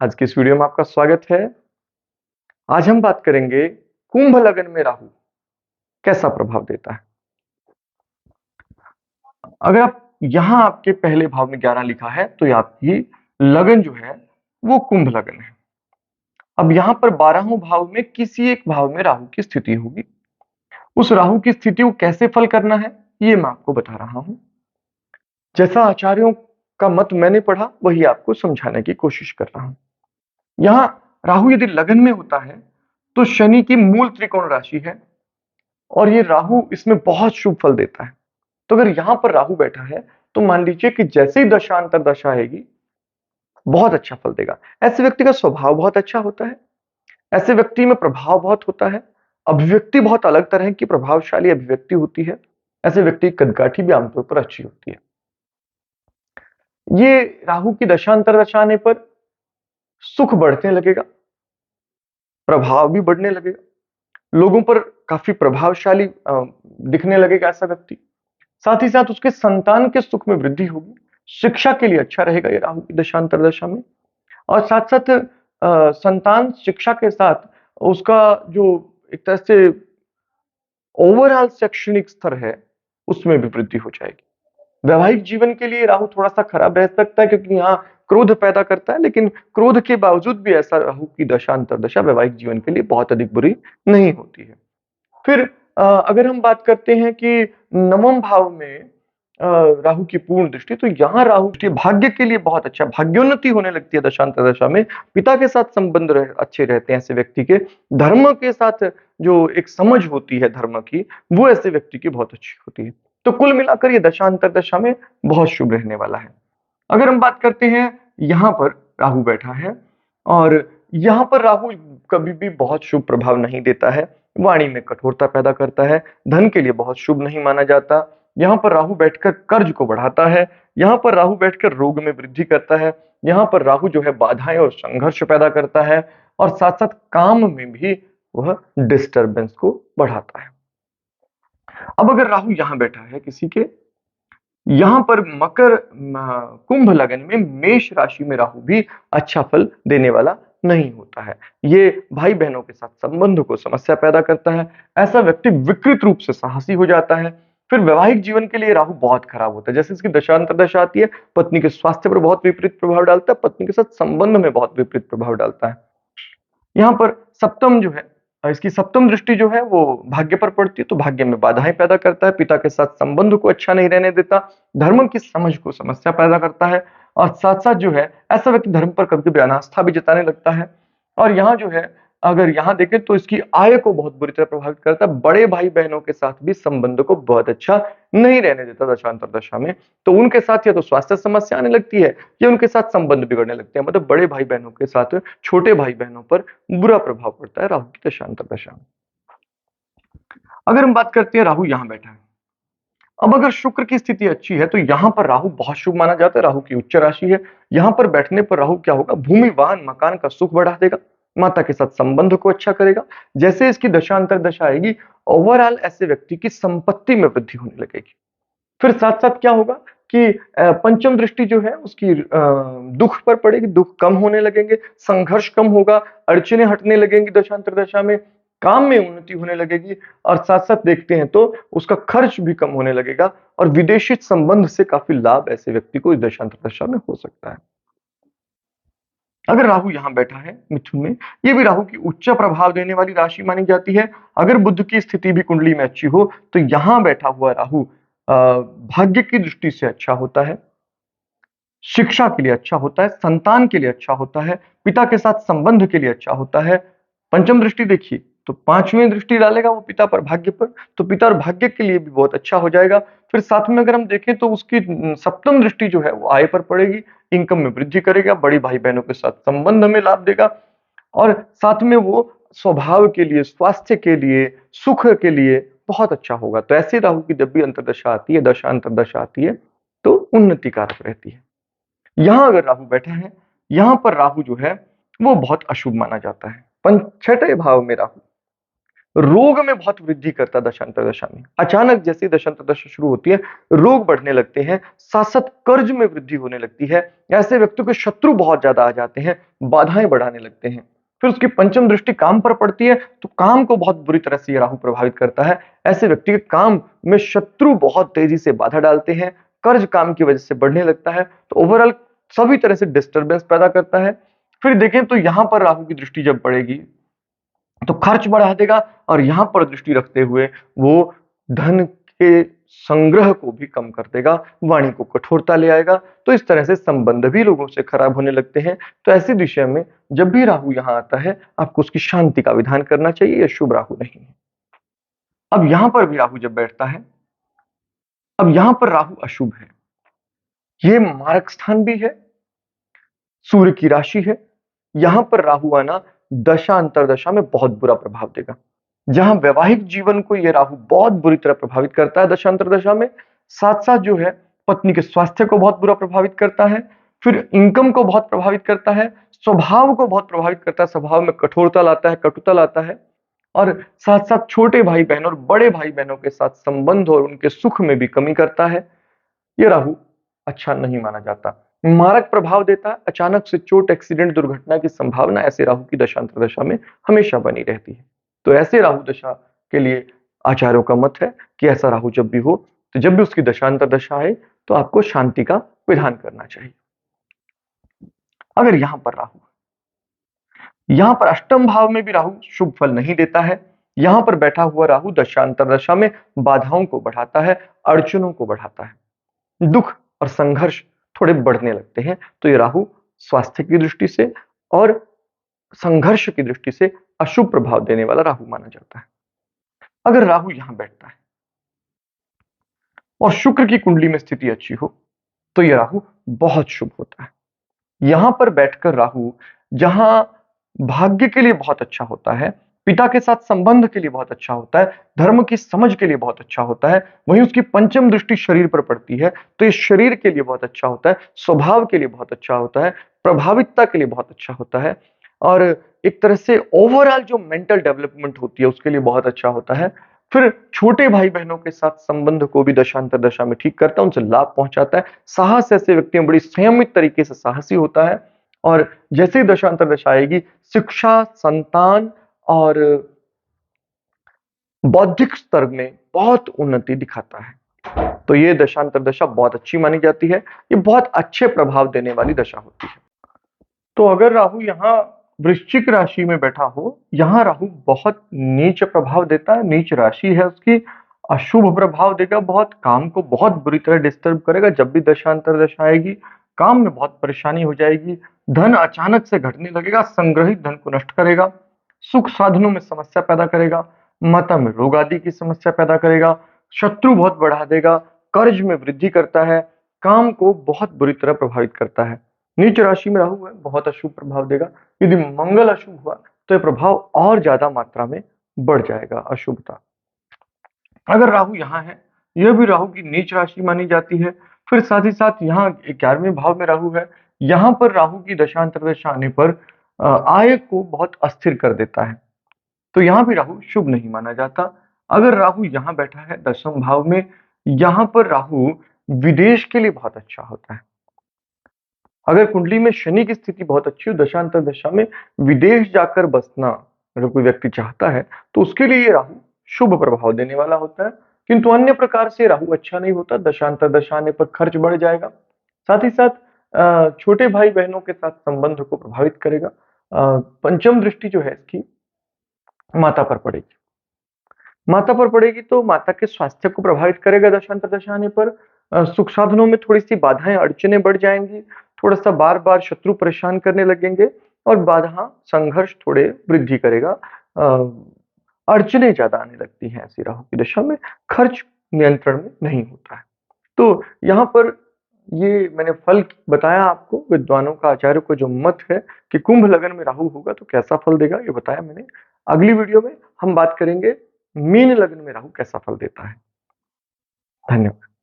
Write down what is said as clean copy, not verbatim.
आज की इस वीडियो में आपका स्वागत है। आज हम बात करेंगे कुंभ लगन में राहु कैसा प्रभाव देता है। अगर आप यहां आपके पहले भाव में 11 लिखा है तो ये आपकी लगन जो है वो कुंभ लगन है। अब यहां पर 12वें भाव में किसी एक भाव में राहु की स्थिति होगी। उस राहु की स्थिति को कैसे फल करना है ये मैं आपको बता रहा हूं। जैसा आचार्यों का मत मैंने पढ़ा वही आपको समझाने की कोशिश कर रहा हूं। यहां राहु यदि लगन में होता है तो शनि की मूल त्रिकोण राशि है और ये राहु इसमें बहुत शुभ फल देता है। तो अगर यहां पर राहु बैठा है तो मान लीजिए कि जैसे ही दशांतर दशा आएगी बहुत अच्छा फल देगा। ऐसे व्यक्ति का स्वभाव बहुत अच्छा होता है, ऐसे व्यक्ति में प्रभाव बहुत होता है, अभिव्यक्ति बहुत अलग तरह की प्रभावशाली अभिव्यक्ति होती है। ऐसे व्यक्ति की कदकाठी भी आमतौर पर अच्छी होती है। ये राहु की दशांतर दशा आने पर सुख बढ़ने लगेगा, प्रभाव भी बढ़ने लगेगा, लोगों पर काफी प्रभावशाली दिखने लगेगा ऐसा व्यक्ति। साथ ही साथ उसके संतान के सुख में वृद्धि होगी, शिक्षा के लिए अच्छा रहेगा ये राहु की दशांतर दशा में। और साथ साथ संतान शिक्षा के साथ उसका जो एक तरह से ओवरऑल शैक्षणिक स्तर है उसमें भी वृद्धि हो जाएगी। वैवाहिक जीवन के लिए राहु थोड़ा सा खराब रह सकता है क्योंकि यहाँ क्रोध पैदा करता है, लेकिन क्रोध के बावजूद भी ऐसा राहु की दशांतर दशा वैवाहिक जीवन के लिए बहुत अधिक बुरी नहीं होती है। फिर अगर हम बात करते हैं कि नवम भाव में राहु की पूर्ण दृष्टि, तो यहाँ राहु की भाग्य के लिए बहुत अच्छा, भाग्योन्नति होने लगती है दशांतर दशा में। पिता के साथ संबंध अच्छे रहते हैं ऐसे व्यक्ति के। धर्म के साथ जो एक समझ होती है धर्म की, वो ऐसे व्यक्ति की बहुत अच्छी होती है। तो कुल मिलाकर ये दशांतर दशा में बहुत शुभ रहने वाला है। अगर हम बात करते हैं यहाँ पर राहु बैठा है और यहाँ पर राहु कभी भी बहुत शुभ प्रभाव नहीं देता है, वाणी में कठोरता पैदा करता है, धन के लिए बहुत शुभ नहीं माना जाता। यहाँ पर राहु बैठकर कर्ज को बढ़ाता है, यहाँ पर राहु बैठकर रोग में वृद्धि करता है, यहाँ पर राहु जो है बाधाएं और संघर्ष पैदा करता है और साथ साथ काम में भी वह डिस्टरबेंस को बढ़ाता है। अब अगर राहु यहाँ बैठा है किसी के, यहां पर मकर कुंभ लगन में मेष राशि में राहु भी अच्छा फल देने वाला नहीं होता है। ये भाई बहनों के साथ संबंध को समस्या पैदा करता है। ऐसा व्यक्ति विकृत रूप से साहसी हो जाता है। फिर वैवाहिक जीवन के लिए राहु बहुत खराब होता है। जैसे इसकी दशांतर दशा आती है, पत्नी के स्वास्थ्य पर बहुत विपरीत प्रभाव डालता है, पत्नी के साथ संबंध में बहुत विपरीत प्रभाव डालता है। यहाँ पर सप्तम जो है, इसकी सप्तम दृष्टि जो है वो भाग्य पर पड़ती है, तो भाग्य में बाधाएं पैदा करता है, पिता के साथ संबंध को अच्छा नहीं रहने देता, धर्म की समझ को समस्या पैदा करता है और साथ साथ जो है ऐसा व्यक्ति धर्म पर कभी कभी अनास्था भी जताने लगता है। और यहाँ जो है अगर यहाँ देखें तो इसकी आय को बहुत बुरी तरह प्रभावित करता है। बड़े भाई बहनों के साथ भी संबंध को बहुत अच्छा नहीं रहने देता दशांतर दशा में, तो उनके साथ या तो स्वास्थ्य समस्या आने लगती है या उनके साथ संबंध बिगड़ने लगते हैं। मतलब बड़े भाई बहनों के साथ छोटे भाई बहनों पर बुरा प्रभाव पड़ता है राहु की दशांतर दशा में। अगर हम बात करते हैं राहु यहां बैठा है, अब अगर शुक्र की स्थिति अच्छी है तो यहां पर राहु बहुत शुभ माना जाता है। राहु की उच्च राशि है, यहां पर बैठने पर राहु क्या होगा, भूमि वाहन मकान का सुख बढ़ा देगा, माता के साथ संबंध को अच्छा करेगा। जैसे इसकी दशांतर दशा आएगी ओवरऑल ऐसे व्यक्ति की संपत्ति में वृद्धि होने लगेगी। फिर साथ साथ क्या होगा कि पंचम दृष्टि जो है उसकी दुख पर पड़ेगी, दुख कम होने लगेंगे, संघर्ष कम होगा, अड़चने हटने लगेंगी दशांतर दशा में, काम में उन्नति होने लगेगी और साथ साथ देखते हैं तो उसका खर्च भी कम होने लगेगा और विदेशी संबंध से काफी लाभ ऐसे व्यक्ति को इस दशांतर दशा में हो सकता है। अगर राहु यहां बैठा है मिथुन में, ये भी राहु की उच्च प्रभाव देने वाली राशि मानी जाती है। अगर बुध की स्थिति भी कुंडली में अच्छी हो तो यहां बैठा हुआ राहु भाग्य की दृष्टि से अच्छा होता है, शिक्षा के लिए अच्छा होता है, संतान के लिए अच्छा होता है, पिता के साथ संबंध के लिए अच्छा होता है। पंचम दृष्टि देखिए तो पांचवी दृष्टि डालेगा वो पिता पर, भाग्य पर, तो पिता और भाग्य के लिए भी बहुत अच्छा हो जाएगा। फिर साथ में अगर हम देखें तो उसकी सप्तम दृष्टि जो है वो आय पर पड़ेगी, इनकम में वृद्धि करेगा, बड़ी भाई बहनों के साथ संबंध में लाभ देगा और साथ में वो स्वभाव के लिए, स्वास्थ्य के लिए, सुख के लिए बहुत अच्छा होगा। तो ऐसे राहु की जब भी अंतर्दशा आती है, दशा अंतर्दशा आती है तो उन्नति कारक रहती है। यहां अगर राहु बैठा है, यहां पर राहु जो है वो बहुत अशुभ माना जाता है। छठे भाव में राहु, रोग में बहुत वृद्धि करता है दशांतर दशा में। अचानक जैसे ही दशांतर दशा शुरू होती है, रोग बढ़ने लगते हैं, साथ-साथ कर्ज में वृद्धि होने लगती है। ऐसे व्यक्तियों के शत्रु बहुत ज़्यादा आ जाते हैं, बाधाएँ बढ़ाने लगते हैं। फिर उसकी पंचम दृष्टि काम पर पड़ती है, तो काम को बहुत बुरी तरह से ये राहु प्रभावित करता है। ऐसे व्यक्ति के काम में शत्रु बहुत तेज़ी से बाधा डालते हैं, कर्ज काम की वजह से बढ़ने लगता है, तो ओवरऑल सभी तरह से डिस्टर्बेंस पैदा करता है। फिर देखें तो यहाँ पर राहु की दृष्टि जब पड़ेगी, तो खर्च बढ़ा देगा और यहां पर दृष्टि रखते हुए वो धन के संग्रह को भी कम कर देगा, वाणी को कठोरता ले आएगा। तो इस तरह से संबंध भी लोगों से खराब होने लगते हैं। तो ऐसी दिशा में जब भी राहु यहां आता है, आपको उसकी शांति का विधान करना चाहिए। यह शुभ राहु नहीं है। अब यहां पर भी राहु जब बैठता है, अब यहां पर राहु अशुभ है। ये मारक स्थान भी है, सूर्य की राशि है। यहां पर राहु आना दशा अंतरदशा में बहुत बुरा प्रभाव देगा। जहां वैवाहिक जीवन को यह राहु बहुत बुरी तरह प्रभावित करता है दशा अंतरदशा में, साथ-साथ जो है पत्नी के स्वास्थ्य को बहुत बुरा प्रभावित करता है, फिर इनकम को बहुत प्रभावित करता है, स्वभाव को बहुत प्रभावित करता है, स्वभाव में कठोरता लाता है, कटुता लाता है और साथ-साथ छोटे भाई-बहन और बड़े भाई-बहनों के साथ संबंध और उनके सुख में भी कमी करता है। ये राहु अच्छा नहीं माना जाता। मारक प्रभाव देता है, अचानक से चोट, एक्सीडेंट, दुर्घटना की संभावना ऐसे राहु की दशांतर दशा में हमेशा बनी रहती है। तो ऐसे राहु दशा के लिए आचार्यों का मत है कि ऐसा राहु जब भी हो, तो जब भी उसकी दशांतर दशा आए, तो आपको शांति का विधान करना चाहिए। अगर यहां पर राहु, यहां पर अष्टम भाव में भी राहु शुभ फल नहीं देता है। यहां पर बैठा हुआ राहु दशांतर दशा में बाधाओं को बढ़ाता है, अड़चनों को बढ़ाता है। दुख और संघर्ष थोड़े बढ़ने लगते हैं। तो ये राहु स्वास्थ्य की दृष्टि से और संघर्ष की दृष्टि से अशुभ प्रभाव देने वाला राहु माना जाता है। अगर राहु यहां बैठता है और शुक्र की कुंडली में स्थिति अच्छी हो, तो यह राहु बहुत शुभ होता है। यहां पर बैठकर राहु जहां भाग्य के लिए बहुत अच्छा होता है, पिता के साथ संबंध के लिए बहुत अच्छा होता है, धर्म की समझ के लिए बहुत अच्छा होता है, वहीं उसकी पंचम दृष्टि शरीर पर पड़ती है, तो ये शरीर के लिए बहुत अच्छा होता है, स्वभाव के लिए बहुत अच्छा होता है, प्रभावितता के लिए बहुत अच्छा होता है और एक तरह से ओवरऑल जो मेंटल डेवलपमेंट होती है उसके लिए बहुत अच्छा होता है। फिर छोटे भाई-बहनों के साथ संबंध को भी दशांतर दशा में ठीक करता है, उनसे लाभ पहुंचाता है। साहस ऐसे व्यक्ति में बड़ी संयमित तरीके से साहसी होता है और जैसे ही दशांतर दशा आएगी, शिक्षा, संतान और बौद्धिक स्तर में बहुत उन्नति दिखाता है। तो ये दशांतर दशा बहुत अच्छी मानी जाती है। ये बहुत अच्छे प्रभाव देने वाली दशा होती है। तो अगर राहु यहाँ वृश्चिक राशि में बैठा हो, यहाँ राहु बहुत नीच प्रभाव देता है, नीच राशि है उसकी, अशुभ प्रभाव देगा बहुत, काम को बहुत बुरी तरह डिस्टर्ब करेगा जब भी दशांतर दशा आएगी, काम में बहुत परेशानी हो जाएगी, धन अचानक से घटने लगेगा, संग्रहित धन को नष्ट करेगा, सुख साधनों में समस्या पैदा करेगा, माता में रोग आदि की समस्या पैदा करेगा, शत्रु बहुत बढ़ा देगा, कर्ज में वृद्धि करता है, काम को बहुत बुरी तरह प्रभावित करता है। नीच राशि में राहु है, बहुत अशुभ प्रभाव देगा। यदि मंगल अशुभ हुआ, तो यह प्रभाव और ज्यादा मात्रा में बढ़ जाएगा, अशुभता। अगर राहु यहाँ है, यह भी राहु की नीच राशि मानी जाती है। फिर साथ ही साथ यहाँ 11वें भाव में राहु है। यहाँ पर राहु की दशांतर दशा आने पर आय को बहुत अस्थिर कर देता है। तो यहाँ भी राहु शुभ नहीं माना जाता। अगर राहु यहाँ बैठा है दशम भाव में, यहाँ पर राहु विदेश के लिए बहुत अच्छा होता है। अगर कुंडली में शनि की स्थिति बहुत अच्छी हो, दशांतर दशा में विदेश जाकर बसना अगर कोई व्यक्ति चाहता है, तो उसके लिए ये राहु शुभ प्रभाव देने वाला होता है। किंतु अन्य प्रकार से राहु अच्छा नहीं होता, दशांतर दशा आने पर खर्च बढ़ जाएगा। साथ ही साथ छोटे भाई-बहनों के साथ संबंध को प्रभावित करेगा। पंचम दृष्टि जो है इसकी माता पर पड़ेगी। माता पर पड़ेगी तो माता के स्वास्थ्य को प्रभावित करेगा दशांतर दशा आने पर। सुख साधनों में थोड़ी-सी बाधाएँ, अड़चनें बढ़ जाएँगी, थोड़ा-सा बार-बार शत्रु परेशान करने लगेंगे और बाधा, संघर्ष थोड़े वृद्धि करेगा। अड़चनें ज़्यादा आने लगती हैं ऐसी राहु की दशा में, खर्च नियंत्रण में नहीं होता है। तो यहाँ पर ये मैंने फल बताया आपको, विद्वानों का, आचार्यों का जो मत है कि कुंभ लग्न में राहु होगा तो कैसा फल देगा, ये बताया मैंने। अगली वीडियो में हम बात करेंगे मीन लग्न में राहु कैसा फल देता है। धन्यवाद।